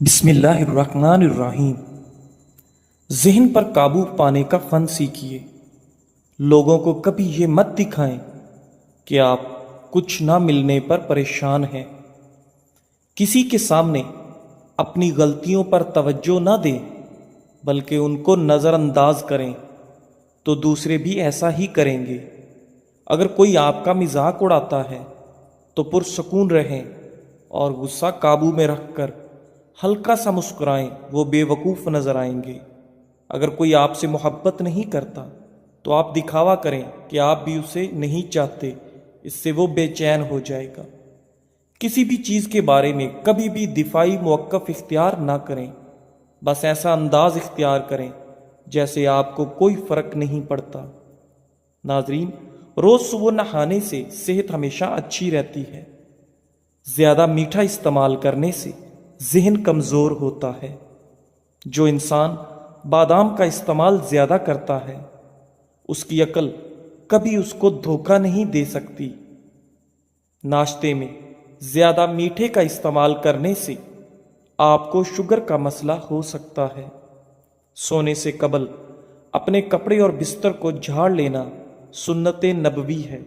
بسم اللہ الرحمن الرحیم۔ ذہن پر قابو پانے کا فن سیکھیے۔ لوگوں کو کبھی یہ مت دکھائیں کہ آپ کچھ نہ ملنے پر پریشان ہیں۔ کسی کے سامنے اپنی غلطیوں پر توجہ نہ دیں بلکہ ان کو نظر انداز کریں تو دوسرے بھی ایسا ہی کریں گے۔ اگر کوئی آپ کا مذاق اڑاتا ہے تو پرسکون رہیں اور غصہ قابو میں رکھ کر ہلکا سا مسکرائیں، وہ بے وقوف نظر آئیں گے۔ اگر کوئی آپ سے محبت نہیں کرتا تو آپ دکھاوا کریں کہ آپ بھی اسے نہیں چاہتے، اس سے وہ بے چین ہو جائے گا۔ کسی بھی چیز کے بارے میں کبھی بھی دفاعی موقف اختیار نہ کریں، بس ایسا انداز اختیار کریں جیسے آپ کو کوئی فرق نہیں پڑتا۔ ناظرین، روز صبح نہانے سے صحت ہمیشہ اچھی رہتی ہے۔ زیادہ میٹھا استعمال کرنے سے ذہن کمزور ہوتا ہے۔ جو انسان بادام کا استعمال زیادہ کرتا ہے اس کی عقل کبھی اس کو دھوکہ نہیں دے سکتی۔ ناشتے میں زیادہ میٹھے کا استعمال کرنے سے آپ کو شوگر کا مسئلہ ہو سکتا ہے۔ سونے سے قبل اپنے کپڑے اور بستر کو جھاڑ لینا سنت نبوی ہے،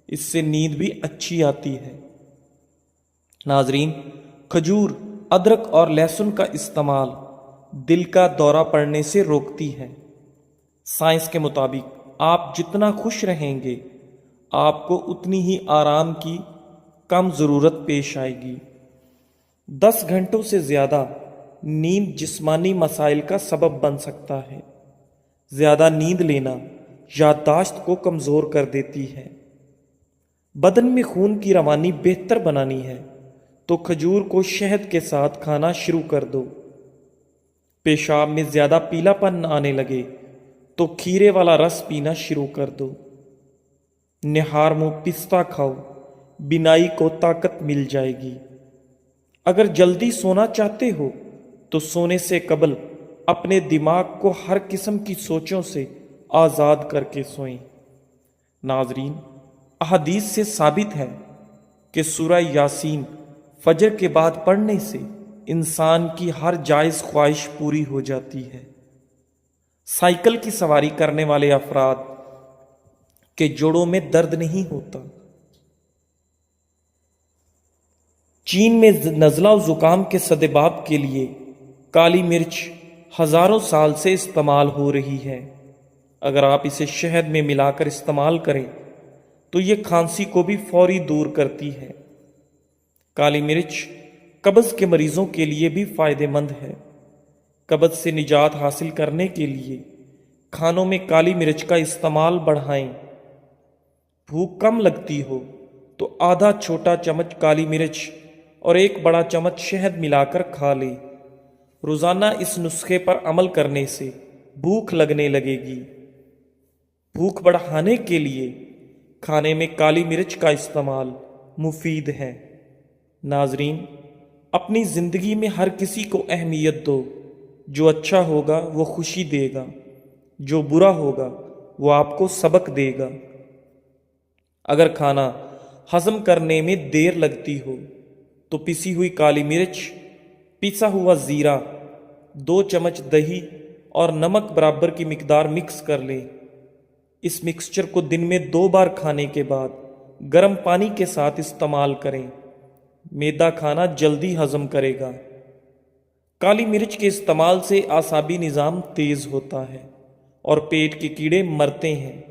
اس سے نیند بھی اچھی آتی ہے۔ ناظرین، کھجور، ادرک اور لہسن کا استعمال دل کا دورہ پڑنے سے روکتی ہے۔ سائنس کے مطابق آپ جتنا خوش رہیں گے آپ کو اتنی ہی آرام کی کم ضرورت پیش آئے گی۔ 10 گھنٹوں سے زیادہ نیند جسمانی مسائل کا سبب بن سکتا ہے۔ زیادہ نیند لینا یادداشت کو کمزور کر دیتی ہے۔ بدن میں خون کی روانی بہتر بنانی ہے تو کھجور کو شہد کے ساتھ کھانا شروع کر دو۔ پیشاب میں زیادہ پیلا پن آنے لگے تو کھیرے والا رس پینا شروع کر دو۔ نہار منہ پستہ کھاؤ، بینائی کو طاقت مل جائے گی۔ اگر جلدی سونا چاہتے ہو تو سونے سے قبل اپنے دماغ کو ہر قسم کی سوچوں سے آزاد کر کے سوئیں۔ ناظرین، احادیث سے ثابت ہے کہ سورہ یاسین فجر کے بعد پڑھنے سے انسان کی ہر جائز خواہش پوری ہو جاتی ہے۔ سائیکل کی سواری کرنے والے افراد کے جوڑوں میں درد نہیں ہوتا۔ چین میں نزلہ و زکام کے سدباب کے لیے کالی مرچ ہزاروں سال سے استعمال ہو رہی ہے۔ اگر آپ اسے شہد میں ملا کر استعمال کریں تو یہ کھانسی کو بھی فوری دور کرتی ہے۔ کالی مرچ قبض کے مریضوں کے لیے بھی فائدہ مند ہے۔ قبض سے نجات حاصل کرنے کے لیے کھانوں میں کالی مرچ کا استعمال بڑھائیں۔ بھوک کم لگتی ہو تو آدھا چھوٹا چمچ کالی مرچ اور 1 بڑا چمچ شہد ملا کر کھا لیں۔ روزانہ اس نسخے پر عمل کرنے سے بھوک لگنے لگے گی۔ بھوک بڑھانے کے لیے کھانے میں کالی مرچ کا استعمال مفید ہے۔ ناظرین، اپنی زندگی میں ہر کسی کو اہمیت دو۔ جو اچھا ہوگا وہ خوشی دے گا، جو برا ہوگا وہ آپ کو سبق دے گا۔ اگر کھانا ہضم کرنے میں دیر لگتی ہو تو پسی ہوئی کالی مرچ، پسا ہوا زیرہ، 2 چمچ دہی اور نمک برابر کی مقدار مکس کر لیں۔ اس مکسچر کو دن میں 2 بار کھانے کے بعد گرم پانی کے ساتھ استعمال کریں۔ میدا کھانا جلدی ہضم کرے گا۔ کالی مرچ کے استعمال سے اعصابی نظام تیز ہوتا ہے اور پیٹ کے کیڑے مرتے ہیں۔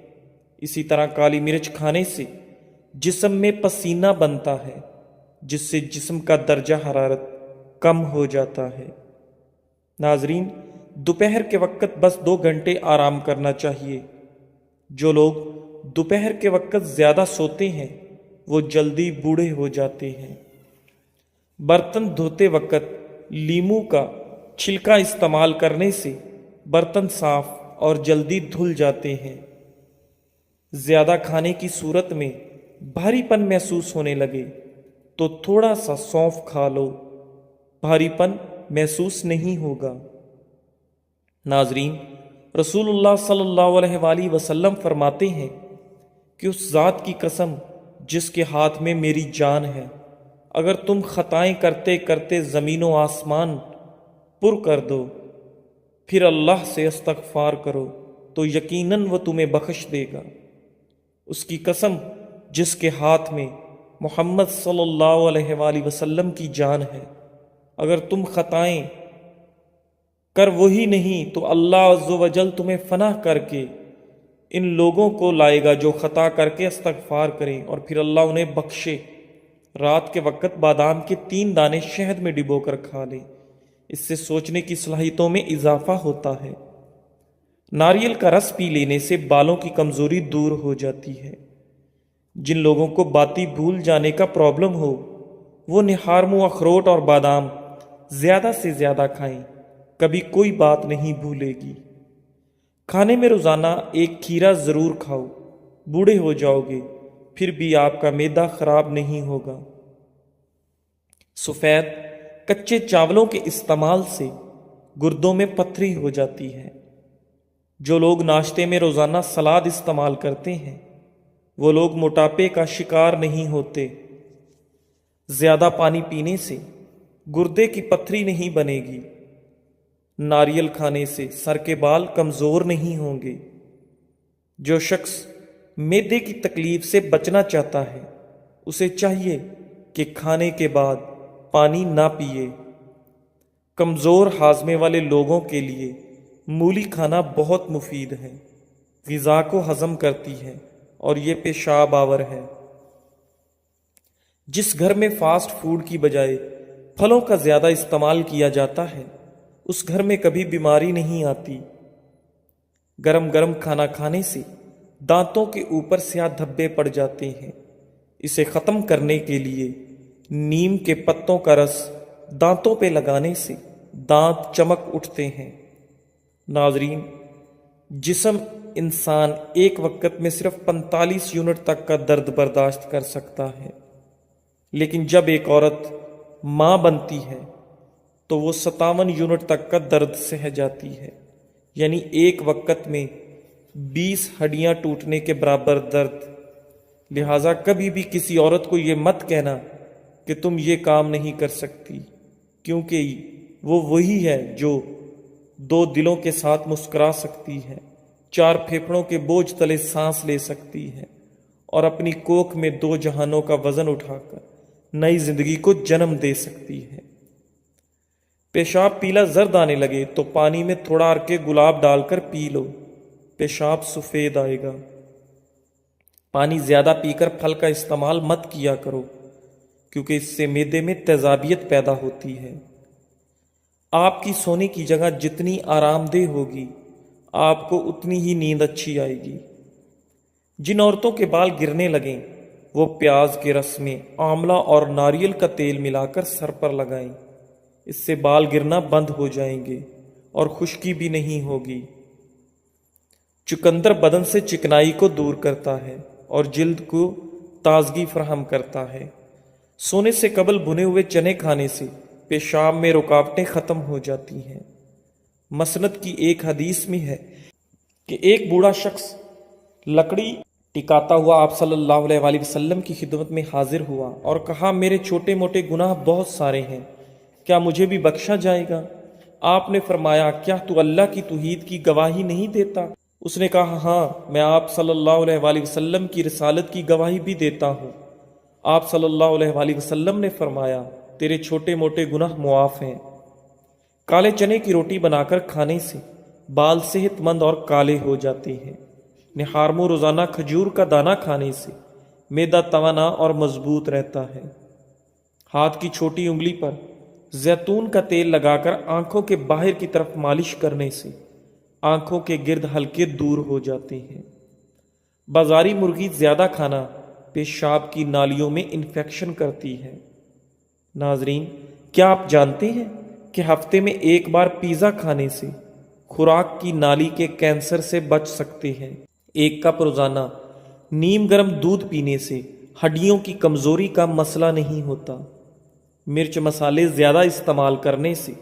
اسی طرح کالی مرچ کھانے سے جسم میں پسینہ بنتا ہے جس سے جسم کا درجہ حرارت کم ہو جاتا ہے۔ ناظرین، دوپہر کے وقت بس 2 گھنٹے آرام کرنا چاہیے۔ جو لوگ دوپہر کے وقت زیادہ سوتے ہیں وہ جلدی بوڑھے ہو جاتے ہیں۔ برتن دھوتے وقت لیموں کا چھلکا استعمال کرنے سے برتن صاف اور جلدی دھل جاتے ہیں۔ زیادہ کھانے کی صورت میں بھاری پن محسوس ہونے لگے تو تھوڑا سا سونف کھا لو، بھاری پن محسوس نہیں ہوگا۔ ناظرین، رسول اللہ صلی اللہ علیہ وآلہ وسلم فرماتے ہیں کہ اس ذات کی قسم جس کے ہاتھ میں میری جان ہے، اگر تم خطائیں کرتے کرتے زمین و آسمان پر کر دو، پھر اللہ سے استغفار کرو تو یقیناً وہ تمہیں بخش دے گا۔ اس کی قسم جس کے ہاتھ میں محمد صلی اللہ علیہ وآلہ وسلم کی جان ہے، اگر تم خطائیں کر وہی نہیں تو اللہ عز و جل تمہیں فنا کر کے ان لوگوں کو لائے گا جو خطا کر کے استغفار کریں اور پھر اللہ انہیں بخشے۔ رات کے وقت بادام کے 3 دانے شہد میں ڈبو کر کھا لیں، اس سے سوچنے کی صلاحیتوں میں اضافہ ہوتا ہے۔ ناریل کا رس پی لینے سے بالوں کی کمزوری دور ہو جاتی ہے۔ جن لوگوں کو باتی بھول جانے کا پرابلم ہو وہ نہارمو اخروٹ اور بادام زیادہ سے زیادہ کھائیں، کبھی کوئی بات نہیں بھولے گی۔ کھانے میں روزانہ 1 کھیرا ضرور کھاؤ، بوڑھے ہو جاؤ گے پھر بھی آپ کا معدہ خراب نہیں ہوگا۔ سفید کچے چاولوں کے استعمال سے گردوں میں پتھری ہو جاتی ہے۔ جو لوگ ناشتے میں روزانہ سلاد استعمال کرتے ہیں وہ لوگ موٹاپے کا شکار نہیں ہوتے۔ زیادہ پانی پینے سے گردے کی پتھری نہیں بنے گی۔ ناریل کھانے سے سر کے بال کمزور نہیں ہوں گے۔ جو شخص معدے کی تکلیف سے بچنا چاہتا ہے اسے چاہیے کہ کھانے کے بعد پانی نہ پیے۔ کمزور ہاضمے والے لوگوں کے لیے مولی کھانا بہت مفید ہے، غذا کو ہضم کرتی ہے اور یہ پیشاب آور ہے۔ جس گھر میں فاسٹ فوڈ کی بجائے پھلوں کا زیادہ استعمال کیا جاتا ہے اس گھر میں کبھی بیماری نہیں آتی۔ گرم گرم کھانا کھانے سے دانتوں کے اوپر سیاہ دھبے پڑ جاتے ہیں، اسے ختم کرنے کے لیے نیم کے پتوں کا رس دانتوں پہ لگانے سے دانت چمک اٹھتے ہیں۔ ناظرین، جسم انسان ایک وقت میں صرف 45 یونٹ تک کا درد برداشت کر سکتا ہے، لیکن جب ایک عورت ماں بنتی ہے تو وہ 57 یونٹ تک کا درد سہ جاتی ہے، یعنی ایک وقت میں 20 ہڈیاں ٹوٹنے کے برابر درد۔ لہٰذا کبھی بھی کسی عورت کو یہ مت کہنا کہ تم یہ کام نہیں کر سکتی، کیونکہ وہ وہی ہے جو 2 دلوں کے ساتھ مسکرا سکتی ہے، 4 پھیپھڑوں کے بوجھ تلے سانس لے سکتی ہے اور اپنی کوکھ میں 2 جہانوں کا وزن اٹھا کر نئی زندگی کو جنم دے سکتی ہے۔ پیشاب پیلا زرد آنے لگے تو پانی میں تھوڑا عرق گلاب ڈال کر پی لو، پیشاب سفید آئے گا۔ پانی زیادہ پی کر پھل کا استعمال مت کیا کرو، کیونکہ اس سے معدے میں تیزابیت پیدا ہوتی ہے۔ آپ کی سونے کی جگہ جتنی آرام دہ ہوگی آپ کو اتنی ہی نیند اچھی آئے گی۔ جن عورتوں کے بال گرنے لگیں وہ پیاز کے رس میں آملہ اور ناریل کا تیل ملا کر سر پر لگائیں، اس سے بال گرنا بند ہو جائیں گے اور خشکی بھی نہیں ہوگی۔ چقندر بدن سے چکنائی کو دور کرتا ہے اور جلد کو تازگی فراہم کرتا ہے۔ سونے سے قبل بھنے ہوئے چنے کھانے سے پیشاب میں رکاوٹیں ختم ہو جاتی ہیں۔ مسند کی ایک حدیث میں ہے کہ ایک بوڑھا شخص لکڑی ٹکاتا ہوا آپ صلی اللہ علیہ وآلہ وسلم کی خدمت میں حاضر ہوا اور کہا، میرے چھوٹے موٹے گناہ بہت سارے ہیں، کیا مجھے بھی بخشا جائے گا؟ آپ نے فرمایا، کیا تو اللہ کی توحید کی گواہی نہیں دیتا؟ اس نے کہا، ہاں، میں آپ صلی اللہ علیہ وآلہ وسلم کی رسالت کی گواہی بھی دیتا ہوں۔ آپ صلی اللہ علیہ وآلہ وسلم نے فرمایا، تیرے چھوٹے موٹے گناہ معاف ہیں۔ کالے چنے کی روٹی بنا کر کھانے سے بال صحت مند اور کالے ہو جاتے ہیں۔ نہارمو روزانہ کھجور کا دانہ کھانے سے معدہ توانا اور مضبوط رہتا ہے۔ ہاتھ کی چھوٹی انگلی پر زیتون کا تیل لگا کر آنکھوں کے باہر کی طرف مالش کرنے سے آنکھوں کے گرد ہلکے دور ہو جاتے ہیں۔ بازاری مرغی زیادہ کھانا پیشاب کی نالیوں میں انفیکشن کرتی ہے۔ ناظرین، کیا آپ جانتے ہیں کہ ہفتے میں 1 بار پیزا کھانے سے خوراک کی نالی کے کینسر سے بچ سکتے ہیں؟ 1 کپ روزانہ نیم گرم دودھ پینے سے ہڈیوں کی کمزوری کا مسئلہ نہیں ہوتا۔ مرچ مسالے زیادہ استعمال کرنے سے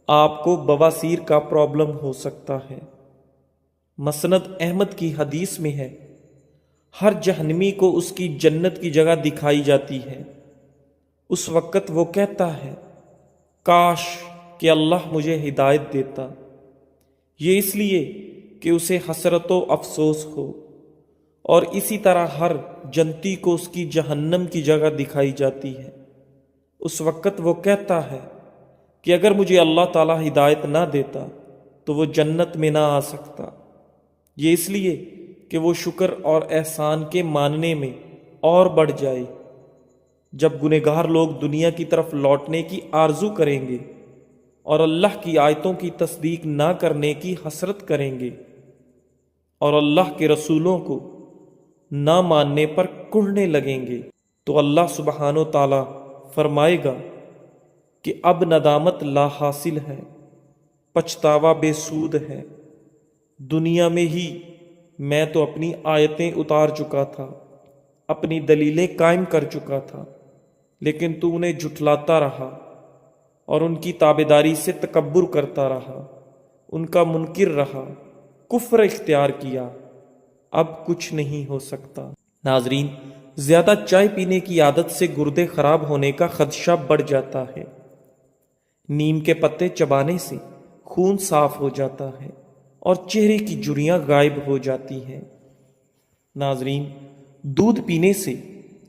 آپ کو بواسیر کا پرابلم ہو سکتا ہے۔ مسند احمد کی حدیث میں ہے، ہر جہنمی کو اس کی جنت کی جگہ دکھائی جاتی ہے۔ اس وقت وہ کہتا ہے کاش کہ اللہ مجھے ہدایت دیتا، یہ اس لیے کہ اسے حسرت و افسوس ہو، اور اسی طرح ہر جنتی کو اس کی جہنم کی جگہ دکھائی جاتی ہے۔ اس وقت وہ کہتا ہے کہ اگر مجھے اللہ تعالیٰ ہدایت نہ دیتا تو وہ جنت میں نہ آ سکتا، یہ اس لیے کہ وہ شکر اور احسان کے ماننے میں اور بڑھ جائے۔ جب گنہگار لوگ دنیا کی طرف لوٹنے کی آرزو کریں گے اور اللہ کی آیتوں کی تصدیق نہ کرنے کی حسرت کریں گے اور اللہ کے رسولوں کو نہ ماننے پر کڑھنے لگیں گے، تو اللہ سبحانہ و تعالیٰ فرمائے گا کہ اب ندامت لا حاصل ہے، پچھتاوا بے سود ہے۔ دنیا میں ہی میں تو اپنی آیتیں اتار چکا تھا، اپنی دلیلیں قائم کر چکا تھا، لیکن تو انہیں جھٹلاتا رہا اور ان کی تابعداری سے تکبر کرتا رہا، ان کا منکر رہا، کفر اختیار کیا، اب کچھ نہیں ہو سکتا۔ ناظرین، زیادہ چائے پینے کی عادت سے گردے خراب ہونے کا خدشہ بڑھ جاتا ہے۔ نیم کے پتے چبانے سے خون صاف ہو جاتا ہے اور چہرے کی جھریاں غائب ہو جاتی ہیں۔ ناظرین، دودھ پینے سے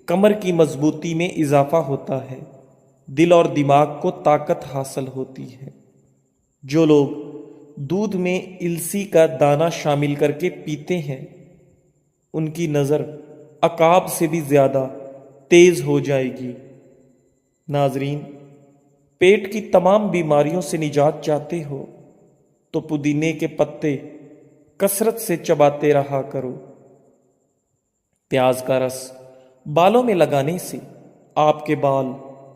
کمر کی مضبوطی میں اضافہ ہوتا ہے، دل اور دماغ کو طاقت حاصل ہوتی ہے۔ جو لوگ دودھ میں السی کا دانہ شامل کر کے پیتے ہیں ان کی نظر عقاب سے بھی زیادہ تیز ہو جائے گی۔ ناظرین، پیٹ کی تمام بیماریوں سے نجات چاہتے ہو تو پودینے کے پتے کثرت سے چباتے رہا کرو۔ پیاز کا رس بالوں میں لگانے سے آپ کے بال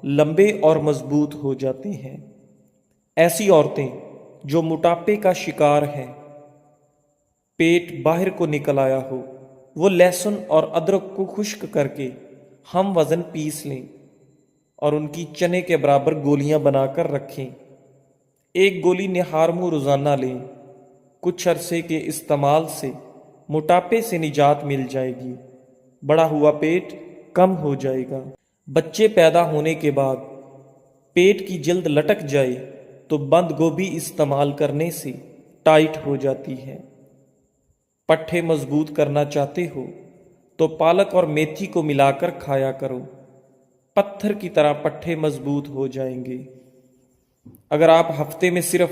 لمبے اور مضبوط ہو جاتے ہیں۔ ایسی عورتیں جو موٹاپے کا شکار ہیں، پیٹ باہر کو نکل آیا ہو، وہ لہسن اور ادرک کو خشک کر کے ہم وزن پیس لیں اور ان کی چنے کے برابر گولیاں بنا کر رکھیں۔ ایک گولی نہار منہ روزانہ لیں، کچھ عرصے کے استعمال سے موٹاپے سے نجات مل جائے گی، بڑا ہوا پیٹ کم ہو جائے گا۔ بچے پیدا ہونے کے بعد پیٹ کی جلد لٹک جائے تو بند گوبھی استعمال کرنے سے ٹائٹ ہو جاتی ہے۔ پٹھے مضبوط کرنا چاہتے ہو تو پالک اور میتھی کو ملا کر کھایا کرو، پتھر کی طرح پٹھے مضبوط ہو جائیں گے۔ اگر آپ ہفتے میں صرف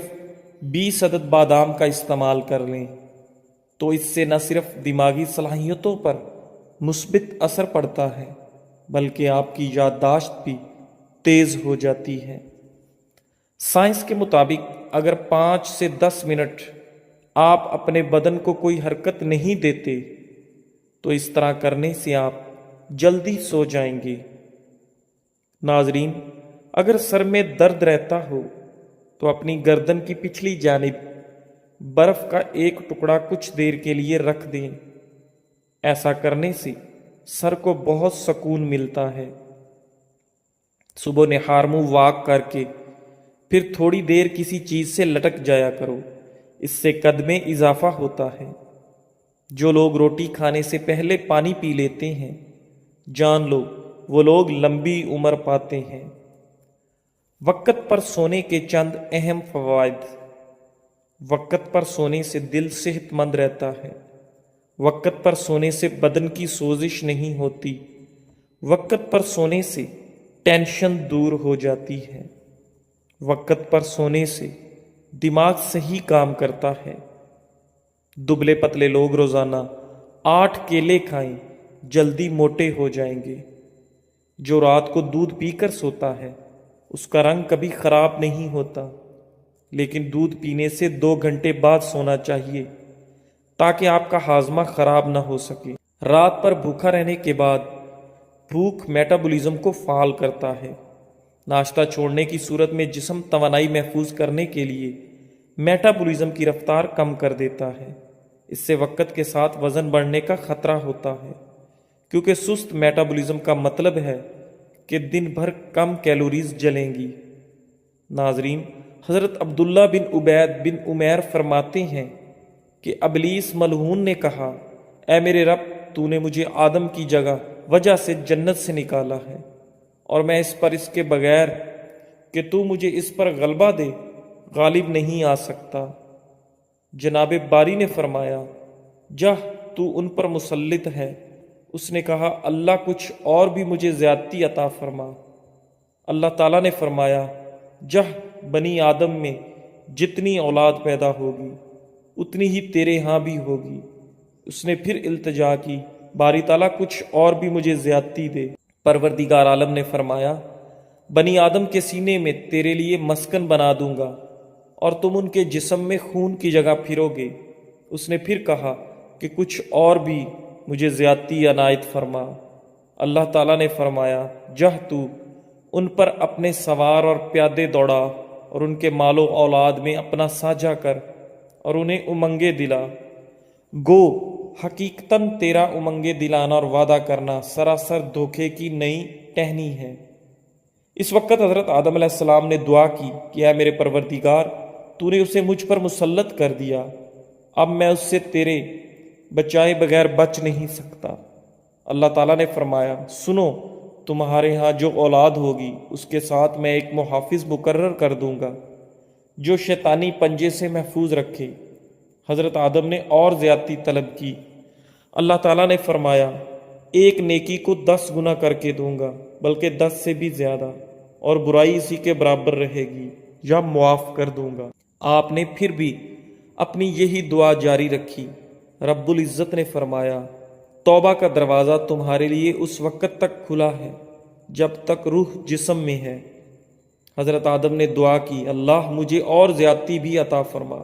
20 عدد بادام کا استعمال کر لیں تو اس سے نہ صرف دماغی صلاحیتوں پر مثبت اثر پڑتا ہے بلکہ آپ کی یادداشت بھی تیز ہو جاتی ہے۔ سائنس کے مطابق اگر 5 سے 10 منٹ آپ اپنے بدن کو کوئی حرکت نہیں دیتے تو اس طرح کرنے سے آپ جلدی سو جائیں گے۔ ناظرین، اگر سر میں درد رہتا ہو تو اپنی گردن کی پچھلی جانب برف کا ایک ٹکڑا کچھ دیر کے لیے رکھ دیں، ایسا کرنے سے سر کو بہت سکون ملتا ہے۔ صبح نہار منہ واک کر کے پھر تھوڑی دیر کسی چیز سے لٹک جایا کرو، اس سے قد میں اضافہ ہوتا ہے۔ جو لوگ روٹی کھانے سے پہلے پانی پی لیتے ہیں، جان لو وہ لوگ لمبی عمر پاتے ہیں۔ وقت پر سونے کے چند اہم فوائد۔ وقت پر سونے سے دل صحت مند رہتا ہے۔ وقت پر سونے سے بدن کی سوزش نہیں ہوتی۔ وقت پر سونے سے ٹینشن دور ہو جاتی ہے۔ وقت پر سونے سے دماغ صحیح کام کرتا ہے۔ دبلے پتلے لوگ روزانہ 8 کیلے کھائیں، جلدی موٹے ہو جائیں گے۔ جو رات کو دودھ پی کر سوتا ہے اس کا رنگ کبھی خراب نہیں ہوتا، لیکن دودھ پینے سے 2 گھنٹے بعد سونا چاہیے تاکہ آپ کا ہاضمہ خراب نہ ہو سکے۔ رات پر بھوکا رہنے کے بعد بھوک میٹابولزم کو فعال کرتا ہے۔ ناشتہ چھوڑنے کی صورت میں جسم توانائی محفوظ کرنے کے لیے میٹابولزم کی رفتار کم کر دیتا ہے۔ اس سے وقت کے ساتھ وزن بڑھنے کا خطرہ ہوتا ہے، کیونکہ سست میٹابولزم کا مطلب ہے کہ دن بھر کم کیلوریز جلیں گی۔ ناظرین، حضرت عبداللہ بن عبید بن عمیر فرماتے ہیں کہ ابلیس ملعون نے کہا، اے میرے رب، تو نے مجھے آدم کی وجہ سے جنت سے نکالا ہے اور میں اس پر اس کے بغیر کہ تو مجھے اس پر غلبہ دے غالب نہیں آ سکتا۔ جناب باری نے فرمایا، جا تو ان پر مسلط ہے۔ اس نے کہا، اللہ کچھ اور بھی مجھے زیادتی عطا فرما۔ اللہ تعالیٰ نے فرمایا، جا بنی آدم میں جتنی اولاد پیدا ہوگی اتنی ہی تیرے ہاں بھی ہوگی۔ اس نے پھر التجا کی، باری تعالیٰ کچھ اور بھی مجھے زیادتی دے۔ پروردگار عالم نے فرمایا، بنی آدم کے سینے میں تیرے لیے مسکن بنا دوں گا اور تم ان کے جسم میں خون کی جگہ پھرو گے۔ اس نے پھر کہا کہ کچھ اور بھی مجھے زیادتی عنایت فرما۔ اللہ تعالیٰ نے فرمایا، جا تو ان پر اپنے سوار اور پیادے دوڑا اور ان کے مال و اولاد میں اپنا ساجھا کر اور انہیں امنگیں دلا۔ گو حقیقتاً تیرا امنگیں دلانا اور وعدہ کرنا سراسر دھوکے کی نئی ٹہنی ہے۔ اس وقت حضرت آدم علیہ السلام نے دعا کی کہ اے میرے پروردگار، تو نے اسے مجھ پر مسلط کر دیا، اب میں اس سے تیرے بچائے بغیر بچ نہیں سکتا۔ اللہ تعالیٰ نے فرمایا، سنو، تمہارے ہاں جو اولاد ہوگی اس کے ساتھ میں ایک محافظ مقرر کر دوں گا جو شیطانی پنجے سے محفوظ رکھے۔ حضرت آدم نے اور زیادتی طلب کی۔ اللہ تعالیٰ نے فرمایا، ایک نیکی کو 10 گنا کر کے دوں گا، بلکہ 10 سے بھی زیادہ، اور برائی اسی کے برابر رہے گی یا معاف کر دوں گا۔ آپ نے پھر بھی اپنی یہی دعا جاری رکھی۔ رب العزت نے فرمایا، توبہ کا دروازہ تمہارے لیے اس وقت تک کھلا ہے جب تک روح جسم میں ہے۔ حضرت آدم نے دعا کی، اللہ مجھے اور زیادتی بھی عطا فرما۔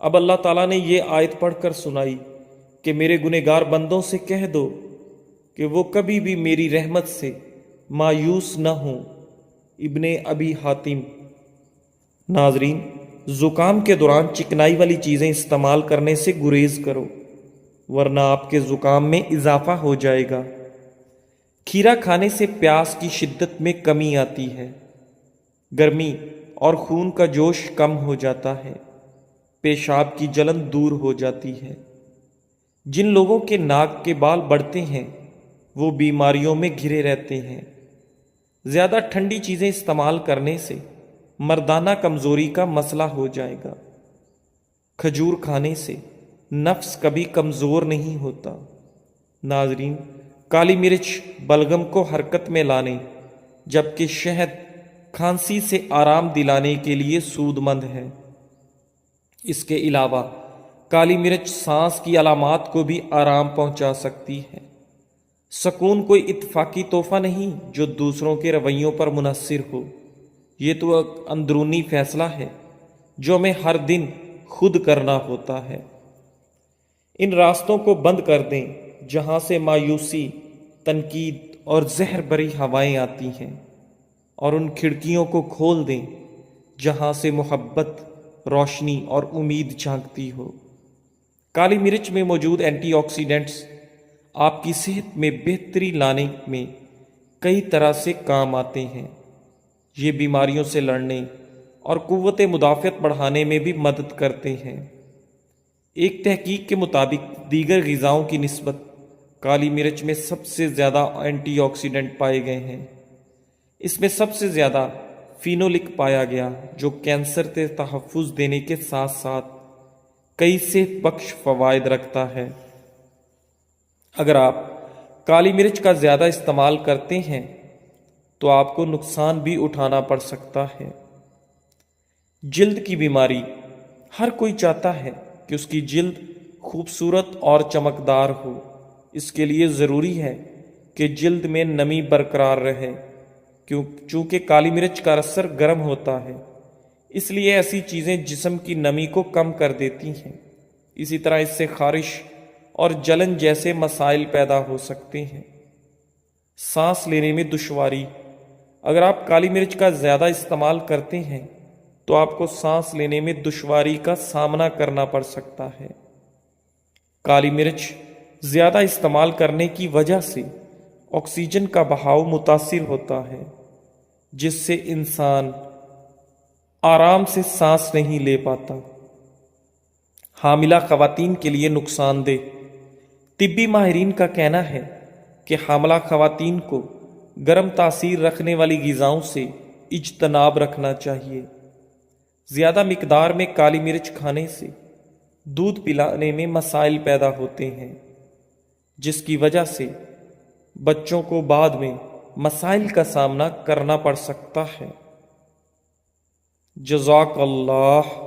اب اللہ تعالیٰ نے یہ آیت پڑھ کر سنائی کہ میرے گنہگار بندوں سے کہہ دو کہ وہ کبھی بھی میری رحمت سے مایوس نہ ہوں۔ ابن ابی حاتم۔ ناظرین، زکام کے دوران چکنائی والی چیزیں استعمال کرنے سے گریز کرو، ورنہ آپ کے زکام میں اضافہ ہو جائے گا۔ کھیرا کھانے سے پیاس کی شدت میں کمی آتی ہے، گرمی اور خون کا جوش کم ہو جاتا ہے، پیشاب کی جلن دور ہو جاتی ہے۔ جن لوگوں کے ناک کے بال بڑھتے ہیں وہ بیماریوں میں گھرے رہتے ہیں۔ زیادہ ٹھنڈی چیزیں استعمال کرنے سے مردانہ کمزوری کا مسئلہ ہو جائے گا۔ کھجور کھانے سے نفس کبھی کمزور نہیں ہوتا۔ ناظرین، کالی مرچ بلغم کو حرکت میں لانے جبکہ شہد کھانسی سے آرام دلانے کے لیے سود مند ہے۔ اس کے علاوہ کالی مرچ سانس کی علامات کو بھی آرام پہنچا سکتی ہے۔ سکون کوئی اتفاقی تحفہ نہیں جو دوسروں کے رویوں پر منحصر ہو، یہ تو ایک اندرونی فیصلہ ہے جو ہمیں ہر دن خود کرنا ہوتا ہے۔ ان راستوں کو بند کر دیں جہاں سے مایوسی، تنقید اور زہر بری ہوائیں آتی ہیں، اور ان کھڑکیوں کو کھول دیں جہاں سے محبت، روشنی اور امید جھانکتی ہو۔ کالی مرچ میں موجود اینٹی آکسیڈنٹس آپ کی صحت میں بہتری لانے میں کئی طرح سے کام آتے ہیں۔ یہ بیماریوں سے لڑنے اور قوت مدافعت بڑھانے میں بھی مدد کرتے ہیں۔ ایک تحقیق کے مطابق دیگر غذاؤں کی نسبت کالی مرچ میں سب سے زیادہ اینٹی آکسیڈنٹ پائے گئے ہیں۔ اس میں سب سے زیادہ فینولک پایا گیا جو کینسر سے تحفظ دینے کے ساتھ ساتھ کئی صحت بخش فوائد رکھتا ہے۔ اگر آپ کالی مرچ کا زیادہ استعمال کرتے ہیں تو آپ کو نقصان بھی اٹھانا پڑ سکتا ہے۔ جلد کی بیماری، ہر کوئی چاہتا ہے کہ اس کی جلد خوبصورت اور چمکدار ہو۔ اس کے لیے ضروری ہے کہ جلد میں نمی برقرار رہے، چونکہ کالی مرچ کا اثر گرم ہوتا ہے، اس لیے ایسی چیزیں جسم کی نمی کو کم کر دیتی ہیں۔ اسی طرح اس سے خارش اور جلن جیسے مسائل پیدا ہو سکتے ہیں۔ سانس لینے میں دشواری، اگر آپ کالی مرچ کا زیادہ استعمال کرتے ہیں تو آپ کو سانس لینے میں دشواری کا سامنا کرنا پڑ سکتا ہے۔ کالی مرچ زیادہ استعمال کرنے کی وجہ سے آکسیجن کا بہاؤ متاثر ہوتا ہے، جس سے انسان آرام سے سانس نہیں لے پاتا۔ حاملہ خواتین کے لیے نقصان دہ، طبی ماہرین کا کہنا ہے کہ حاملہ خواتین کو گرم تاثیر رکھنے والی غذاؤں سے اجتناب رکھنا چاہیے۔ زیادہ مقدار میں کالی مرچ کھانے سے دودھ پلانے میں مسائل پیدا ہوتے ہیں، جس کی وجہ سے بچوں کو بعد میں مسائل کا سامنا کرنا پڑ سکتا ہے۔ جزاک اللہ۔